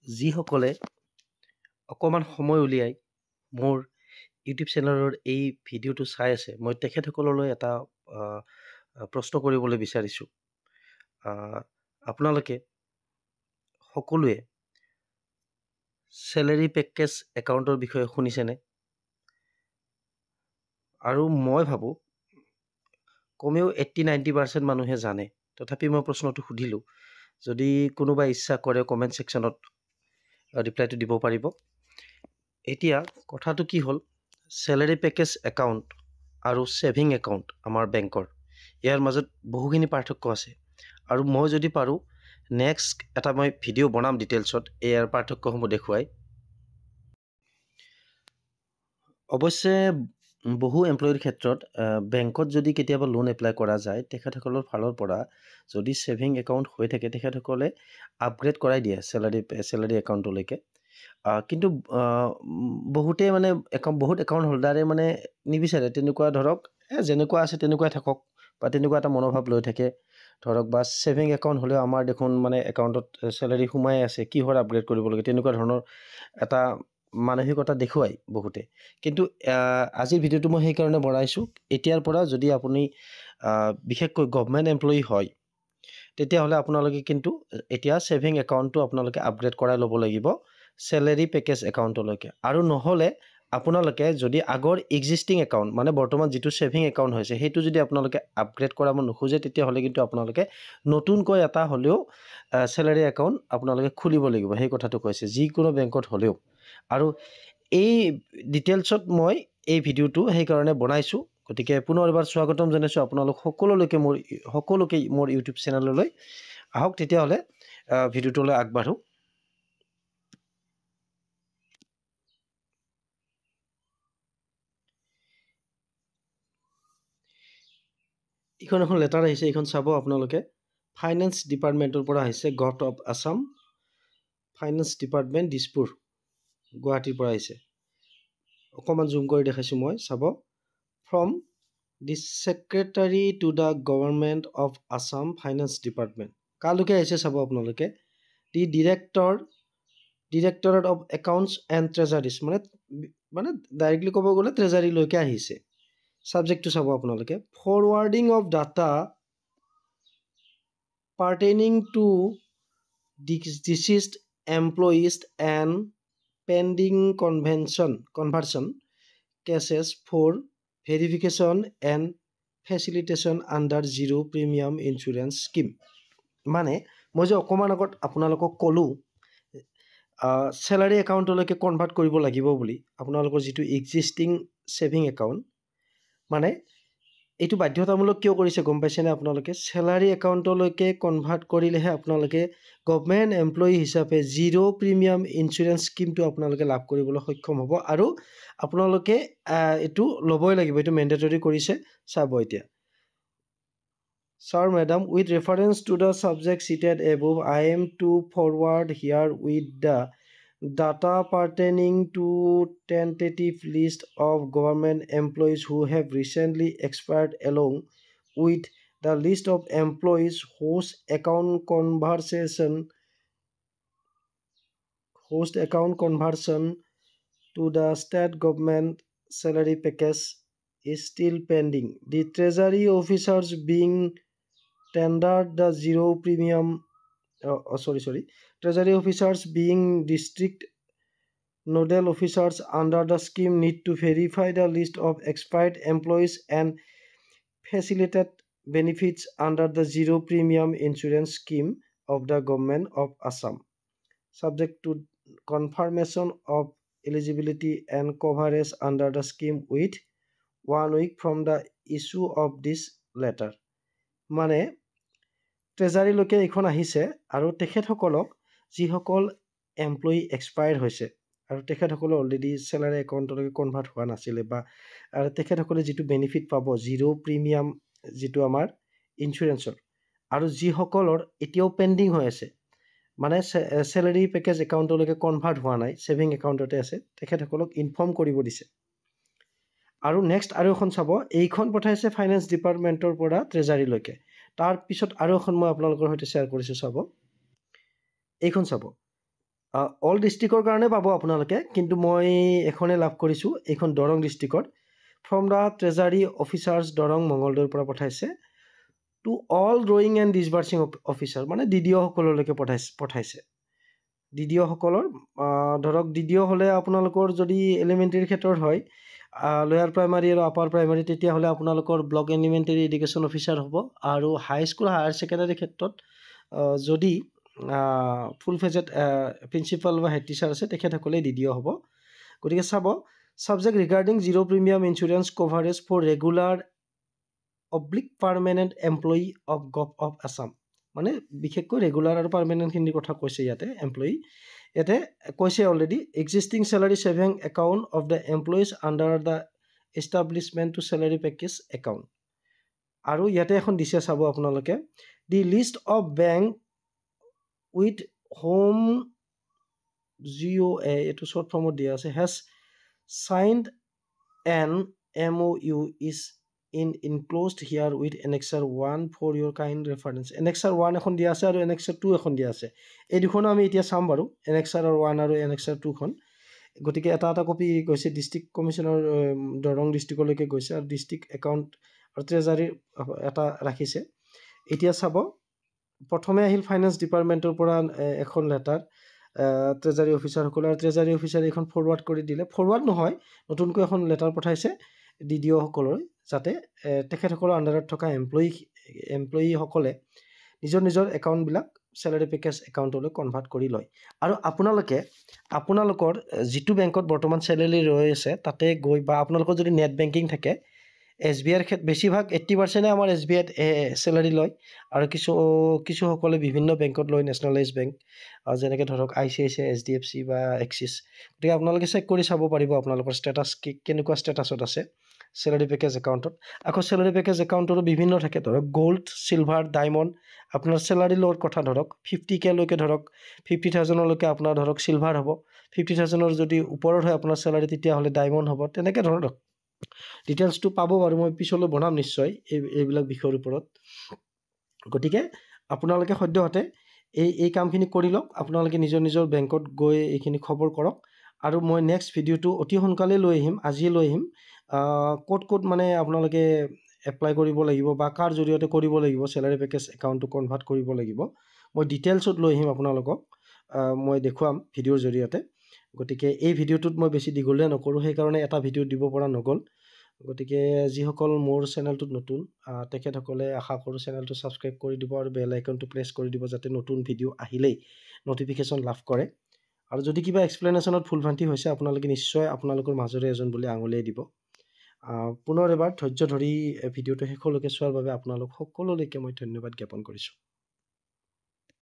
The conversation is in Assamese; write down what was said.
যিসকলে অকমান সময় উলিয়াই মোৰ ইউটিউব চেনেলৰ এই ভিডিঅ'টো চাই আছে, মই তেখেতসকললৈ এটা প্ৰশ্ন কৰিবলৈ বিচাৰিছোঁ। আপোনালোকে সকলোৱে চেলেৰি পেকেজ একাউণ্টৰ বিষয়ে শুনিছেনে? আৰু মই ভাবোঁ কমেও 80-90% মানুহে জানে। তথাপি মই প্ৰশ্নটো সুধিলোঁ। যদি কোনোবাই ইচ্ছা কৰে কমেণ্ট ছেকশ্যনত ৰিপ্লাইটো দিব পাৰিব। এতিয়া কথাটো কি হ'ল, চেলেৰি পেকেজ একাউণ্ট আৰু ছেভিং একাউণ্ট আমাৰ বেংকৰ, ইয়াৰ মাজত বহুখিনি পাৰ্থক্য আছে। আৰু মই যদি পাৰোঁ নেক্সট এটা মই ভিডিঅ' বনাম ডিটেইলছত ইয়াৰ পাৰ্থক্যসমূহ দেখুৱাই। অৱশ্যে বহু এমপ্লয়ীৰ ক্ষেত্ৰত বেংকত যদি কেতিয়াবা লোন এপ্লাই কৰা যায়, তেখেতসকলৰ ফালৰ পৰা যদি ছেভিং একাউণ্ট হৈ থাকে, তেখেতসকলে আপগ্ৰেড কৰাই দিয়ে চেলাৰী একাউণ্টলৈকে। কিন্তু বহুতেই মানে বহুত একাউণ্ট হোল্ডাৰে মানে নিবিচাৰে। তেনেকুৱা ধৰক যেনেকুৱা আছে তেনেকুৱাই থাকক, বা তেনেকুৱা এটা মনোভাৱ লৈ থাকে ধৰক, বা ছেভিং একাউণ্ট হ'লেও আমাৰ দেখোন মানে একাউণ্টত চেলাৰী সোমাই আছে, কিহৰ আপগ্ৰেড কৰিব লাগে, তেনেকুৱা ধৰণৰ এটা মানসিকতা দেখুৱাই বহুতে। কিন্তু আজিৰ ভিডিঅ'টো মই সেইকাৰণে বনাইছোঁ, এতিয়াৰ পৰা যদি আপুনি বিশেষকৈ গভমেণ্ট এমপ্লয়ী হয়, তেতিয়াহ'লে আপোনালোকে কিন্তু এতিয়া ছেভিং একাউণ্টটো আপোনালোকে আপগ্ৰেড কৰাই ল'ব লাগিব চেলেৰি পেকেজ একাউণ্টলৈকে। আৰু নহ'লে আপোনালোকে যদি আগৰ এক্সিষ্টিং একাউণ্ট, মানে বৰ্তমান যিটো ছেভিং একাউণ্ট হৈছে, সেইটো যদি আপোনালোকে আপগ্ৰেড কৰাব নোখোজে, তেতিয়াহ'লে কিন্তু আপোনালোকে নতুনকৈ এটা হ'লেও চেলাৰী একাউণ্ট আপোনালোকে খুলিব লাগিব। সেই কথাটো কৈছে যিকোনো বেংকত হ'লেও। আৰু এই ডিটেইলছত মই এই ভিডিঅ'টো সেইকাৰণে বনাইছোঁ। গতিকে পুনৰ এবাৰ স্বাগতম জনাইছোঁ আপোনালোক সকলোকে মোৰ ইউটিউব চেনেললৈ। আহক তেতিয়াহ'লে ভিডিঅ'টোলৈ আগবাঢ়োঁ। এইখন এখন লেটাৰ আহিছে, এইখন চাব আপোনালোকে। ফাইনেন্স ডিপাৰ্টমেণ্টৰ পৰা আহিছে, govt of Assam finance department, Dispur, গুৱাহাটীৰ পৰা আহিছে। অকণমান জুম কৰি দেখাইছোঁ মই, চাব। From the secretary to the government of Assam finance department. কালৈকে আহিছে চাব আপোনালোকে। The directorate of accounts and treasuries, মানে ডাইৰেক্টলি ক'ব গ'লে ট্ৰেজাৰীলৈকে আহিছে। ছাবজেক্টটো চাব আপোনালোকে। Forwarding of data pertaining to deceased employees and pending conversion cases for verification and facilitation under zero' premium insurance scheme. মানে মই যে অকণমান আগত আপোনালোকক ক'লোঁ চেলাৰী একাউণ্টলৈকে কনভাৰ্ট কৰিব লাগিব বুলি, আপোনালোকৰ যিটো এক্সিষ্টিং ছেভিং একাউণ্ট, মানে এইটো বাধ্যতামূলক কিয় কৰিছে গম পাইছেনে আপোনালোকে? চেলাৰী একাউণ্টলৈকে কনভাৰ্ট কৰিলেহে আপোনালোকে গভমেণ্ট এমপ্লয়ী হিচাপে জিৰ' প্ৰিমিয়াম ইঞ্চুৰেঞ্চ স্কিমটো আপোনালোকে লাভ কৰিবলৈ সক্ষম হ'ব। আৰু আপোনালোকে এইটো ল'বই লাগিব, এইটো মেণ্ডেটৰী কৰিছে। চাব এতিয়া। Sir, Madam, with reference to the subject cited above, I am to forward here with the data pertaining to tentative list of government employees who have recently expired, along with the list of employees whose account conversion to the state government salary package is still pending. The treasury officers being tendered the zero premium treasury officers being district nodal officers under the scheme need to verify the list of expired employees and facilitate benefits under the zero premium insurance scheme of the government of Assam, subject to confirmation of eligibility and coverage under the scheme with 1 week from the issue of this letter. মানে ট্ৰেজাৰীলৈকে এইখন আহিছে, আৰু তেখেতসকলক যিসকল এমপ্লয়ী এক্সপায়াৰ হৈছে আৰু তেখেতসকলে অলৰেডি চেলাৰী একাউণ্টলৈকে কনভাৰ্ট হোৱা নাছিলে, বা আৰু তেখেতসকলে যিটো বেনিফিট পাব জিৰ' প্ৰিমিয়াম যিটো আমাৰ ইঞ্চুৰেঞ্চৰ, আৰু যিসকলৰ এতিয়াও পেণ্ডিং হৈ আছে, মানে চেলাৰী পেকেজ একাউণ্টলৈকে কনভাৰ্ট হোৱা নাই, ছেভিং একাউণ্টতে আছে, তেখেতসকলক ইনফৰ্ম কৰিব দিছে। আৰু নেক্সট আৰু এখন চাব, এইখন পঠাইছে ফাইনেন্স ডিপাৰ্টমেণ্টৰ পৰা ট্ৰেজাৰীলৈকে। তাৰপিছত আৰু এখন মই আপোনালোকৰ সৈতে শ্বেয়াৰ কৰিছোঁ, চাব। এইখন চাব, অল ডিষ্ট্ৰিক্টৰ কাৰণে পাব আপোনালোকে, কিন্তু মই এখনে লাভ কৰিছোঁ, এইখন দৰং ডিষ্ট্ৰিক্টৰ। From the treasury officers Darrang মঙলদৈৰ পৰা পঠাইছে to all drawing and disbursing officer, মানে DDO সকললৈকে পঠাইছে। DDO সকলৰ ধৰক DDO হ'লে আপোনালোকৰ যদি এলিমেণ্টেৰী ক্ষেত্ৰত হয়, লোৱাৰ প্ৰাইমাৰী আৰু আপাৰ প্ৰাইমাৰী, তেতিয়াহ'লে আপোনালোকৰ ব্লক এলিমেণ্টেৰী এডুকেশ্যন অফিচাৰ হ'ব। আৰু হাইস্কুল হায়াৰ ছেকেণ্ডাৰী ক্ষেত্ৰত যদি ফুল ফেজেড প্ৰিন্সিপাল বা হেড টিচাৰ আছে, তেখেতসকলে DDO হ'ব। গতিকে চাব, subject regarding zero' premium insurance coverage for regular oblique permanent employee of gov of Assam, মানে বিশেষকৈ ৰেগুলাৰ আৰু পাৰ্মানেণ্টখিনিৰ কথা কৈছে ইয়াতে। এমপ্লয়ী ইয়াতে কৈছে already, existing salary saving account of the employees under the establishment to salary package account. আৰু ইয়াতে এখন দিছে চাব আপোনালোকে, the list of bank with home GOA, এইটো শ্বৰ্ট ফৰ্মত দিয়া আছে, has signed an MOU is enclosed here with Annexure 1 for your kind reference. Annexure 1 এখন দিয়া আছে আৰু Annexure 2 এখন দিয়া আছে। এই দুখনো আমি এতিয়া চাম বাৰু, Annexure 1 আৰু Annexure 2খন। গতিকে এটা কপি গৈছে ডিষ্ট্ৰিক্ট কমিশ্যনৰ দৰং ডিষ্ট্ৰিক্টলৈকে গৈছে, আৰু ডিষ্ট্ৰিক্ট একাউণ্ট আৰু ট্ৰেজাৰীৰ এটা ৰাখিছে। এতিয়া চাব, প্ৰথমে আহিল ফাইনেন্স ডিপাৰ্টমেণ্টৰ পৰা এখন লেটাৰ ট্ৰেজাৰী অফিচাৰসকলে, আৰু ট্ৰেজাৰী অফিচাৰে এইখন ফৰৱাৰ্ড কৰি দিলে। ফৰৱাৰ্ড নহয়, নতুনকৈ এখন লেটাৰ পঠাইছে DDO সকলৰ, যাতে তেখেতসকলৰ আণ্ডাৰত থকা এমপ্লয়ীসকলে নিজৰ একাউণ্টবিলাক চেলাৰী পেকেজ একাউণ্টলৈ কনভাৰ্ট কৰি লয়। আৰু আপোনালোকৰ যিটো বেংকত বৰ্তমান চেলাৰী ৰৈ আছে, তাতে গৈ, বা আপোনালোকৰ যদি নেট বেংকিং থাকে, SBIৰ বেছিভাগ 80% আমাৰ SBIত চেলাৰী লয়, আৰু কিছুসকলে বিভিন্ন বেংকত লয়, নেশ্যনেলাইজ বেংক, যেনেকৈ ধৰক ICICI, HDFC বা এক্সিছ। গতিকে আপোনালোকে চেক কৰি চাব পাৰিব আপোনালোকৰ ষ্টেটাছ কেনেকুৱা ষ্টেটাছত আছে চেলাৰী পেকেজ একাউণ্টত। আকৌ চেলাৰী পেকেজ একাউণ্টৰো বিভিন্ন থাকে, ধৰক গ'ল্ড, চিলভাৰ, ডায়মণ্ড, আপোনাৰ চেলাৰীৰ লগত কথা। ধৰক 50K লৈকে, ধৰক 50,000লৈকে আপোনাৰ ধৰক চিলভাৰ হ'ব, 50,000ৰ যদি ওপৰত হয় আপোনাৰ চেলাৰী, তেতিয়াহ'লে ডায়মণ্ড হ'ব। তেনেকৈ ধৰক ডিটেইলছটো পাব বাৰু, মই পিছলৈ বনাম নিশ্চয় এইবিলাক বিষয়ৰ ওপৰত। গতিকে আপোনালোকে সদ্যহতে এই কামখিনি কৰি লওক। আপোনালোকে নিজৰ বেংকত গৈ এইখিনি খবৰ কৰক, আৰু মই নেক্সট ভিডিঅ'টো অতি সোনকালে লৈ আহিম, আজিয়ে লৈ আহিম। ক'ত মানে আপোনালোকে এপ্লাই কৰিব লাগিব, বা কাৰ জৰিয়তে কৰিব লাগিব চেলাৰী পেকেজ একাউণ্টটো কনভাৰ্ট কৰিব লাগিব, মই ডিটেইলছত লৈ আহিম আপোনালোকক, মই দেখুৱাম ভিডিঅ'ৰ জৰিয়তে। গতিকে এই ভিডিঅ'টোত মই বেছি দীঘলীয়া নকৰোঁ, সেইকাৰণে এটা ভিডিঅ' দিব পৰা নগ'ল। গতিকে যিসকল মোৰ চেনেলটোত নতুন, তেখেতসকলে আশা কৰোঁ চেনেলটো ছাবস্ক্ৰাইব কৰি দিব, আৰু বেল আইকনটো প্ৰেছ কৰি দিব, যাতে নতুন ভিডিঅ' আহিলেই ন'টিফিকেশ্যন লাভ কৰে। আৰু যদি কিবা এক্সপ্লেনেশ্যনত ভুলভ্ৰান্তি হৈছে, আপোনালোকে নিশ্চয় আপোনালোকৰ মাজৰে এজন বুলি আঙুলিয়াই দিব। পুনৰ এবাৰ ধৈৰ্য ধৰি ভিডিঅ'টো শেষলৈকে চোৱাৰ বাবে আপোনালোক সকলোলৈকে মই ধন্যবাদ জ্ঞাপন কৰিছোঁ।